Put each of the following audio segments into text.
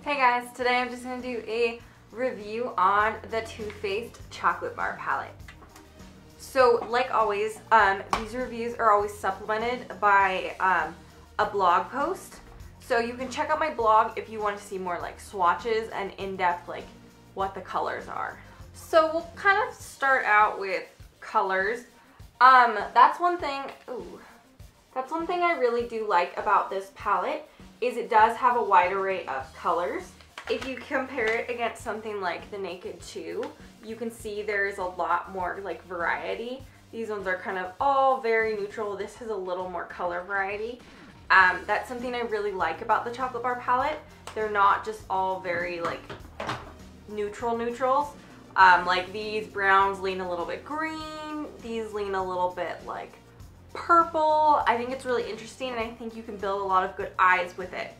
Hey guys, today I'm just going to do a review on the Too Faced Chocolate Bar Palette. So like always, these reviews are always supplemented by a blog post. So you can check out my blog if you want to see more like swatches and in-depth like what the colors are. So we'll kind of start out with colors. That's one thing I really do like about this palette is it does have a wide array of colors. If you compare it against something like the Naked 2, you can see there's a lot more like variety. These ones are kind of all very neutral. This has a little more color variety. That's something I really like about the Chocolate Bar palette. They're not just all very like neutrals. Like these browns lean a little bit green, these lean a little bit like purple. I think it's really interesting and I think you can build a lot of good eyes with it.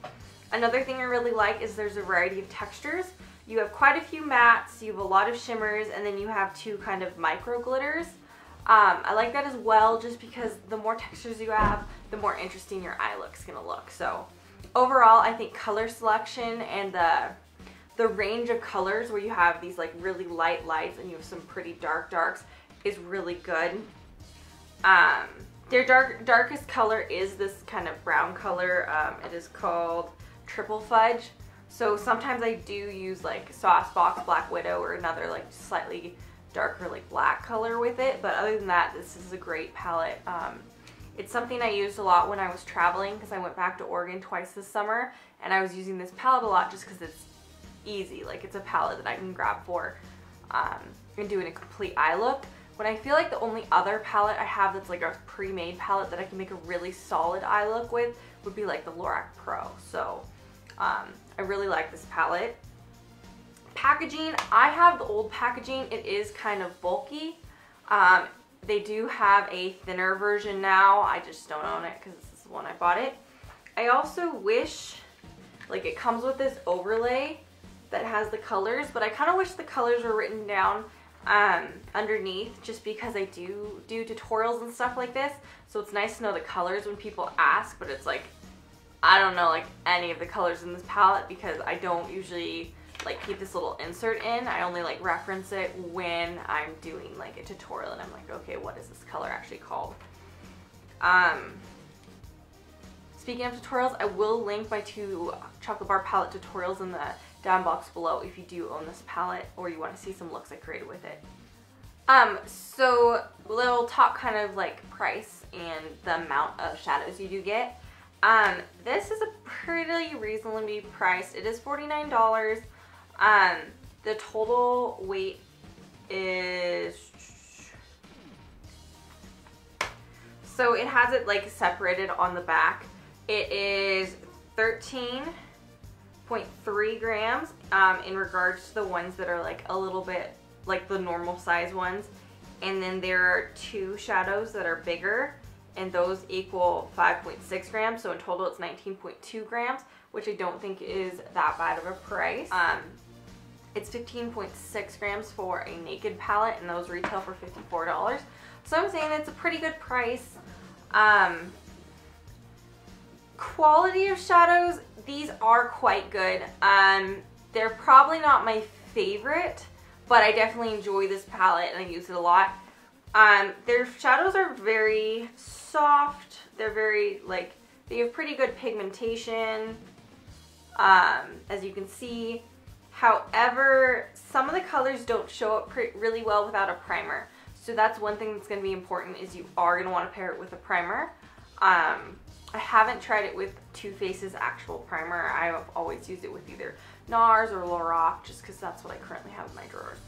Another thing I really like is there's a variety of textures. You have quite a few mattes, you have a lot of shimmers, and then you have two kind of micro glitters. I like that as well just because the more textures you have, the more interesting your eye look's gonna look. So overall, I think color selection and the range of colors where you have these like really light lights and you have some pretty darks is really good. Their darkest color is this kind of brown color. It is called Triple Fudge. So sometimes I do use like Sauce Box Black Widow or another like slightly darker like black color with it. But other than that, this is a great palette. It's something I used a lot when I was traveling because I went back to Oregon twice this summer and I was using this palette a lot just because it's easy. Like it's a palette that I can grab for and doing a complete eye look. When I feel like the only other palette I have that's like a pre-made palette that I can make a really solid eye look with would be like the Lorac Pro. So I really like this palette. Packaging, I have the old packaging. It is kind of bulky. They do have a thinner version now. I just don't own it because this is the one I bought it. I also wish, like it comes with this overlay that has the colors, but I kind of wish the colors were written down underneath just because I do tutorials and stuff like this, so it's nice to know the colors when people ask, but it's like I don't know like any of the colors in this palette because I don't usually like keep this little insert in. I only like reference it when I'm doing like a tutorial and I'm like, okay, what is this color actually called? Speaking of tutorials, I will link my two Chocolate Bar palette tutorials in the down box below if you do own this palette or you want to see some looks I created with it. So we'll talk kind of like price and the amount of shadows you do get. This is a pretty reasonably priced. It is $49. The total weight is, so it has it like separated on the back. It is 13.3 grams in regards to the ones that are like a little bit like the normal size ones, and then there are two shadows that are bigger and those equal 5.6 grams, so in total it's 19.2 grams, which I don't think is that bad of a price. It's 15.6 grams for a Naked palette and those retail for $54, so I'm saying it's a pretty good price. Quality of shadows, these are quite good. They're probably not my favorite, but I definitely enjoy this palette and I use it a lot. Their shadows are very soft. They're very like, they have pretty good pigmentation, as you can see. However, some of the colors don't show up really well without a primer. So that's one thing that's going to be important is you are going to want to pair it with a primer. I haven't tried it with Too Faced's actual primer. I've always used it with either NARS or Lorac just because that's what I currently have in my drawers.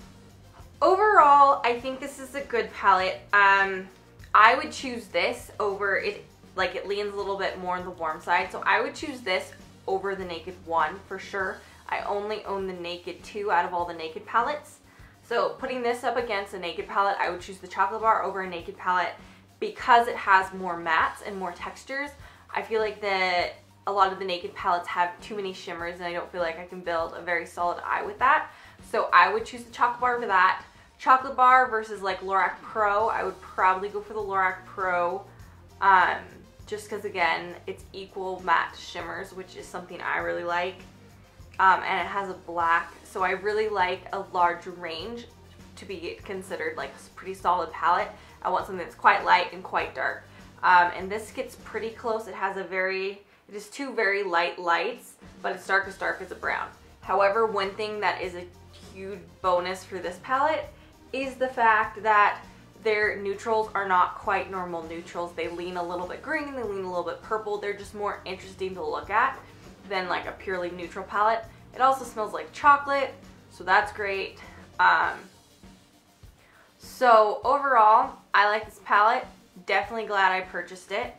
Overall, I think this is a good palette. I would choose this over it, like it leans a little bit more on the warm side, so I would choose this over the Naked 1 for sure. I only own the Naked 2 out of all the Naked palettes. So putting this up against a Naked palette, I would choose the Chocolate Bar over a Naked palette because it has more mattes and more textures. I feel like a lot of the Naked palettes have too many shimmers and I don't feel like I can build a very solid eye with that. So I would choose the Chocolate Bar for that. Chocolate Bar versus like Lorac Pro, I would probably go for the Lorac Pro just because again, it's equal matte shimmers, which is something I really like. and it has a black. So I really like a large range to be considered like a pretty solid palette. I want something that's quite light and quite dark. And this gets pretty close. It is two very light lights, but it's dark as a brown. However, one thing that is a huge bonus for this palette is the fact that their neutrals are not quite normal neutrals. They lean a little bit green, they lean a little bit purple. They're just more interesting to look at than like a purely neutral palette. It also smells like chocolate, so that's great. So overall, I like this palette. Definitely glad I purchased it.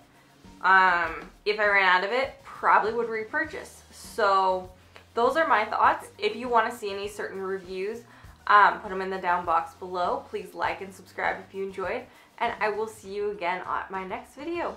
If I ran out of it, probably would repurchase. So those are my thoughts. If you want to see any certain reviews, put them in the down box below. Please like and subscribe if you enjoyed, and I will see you again at my next video.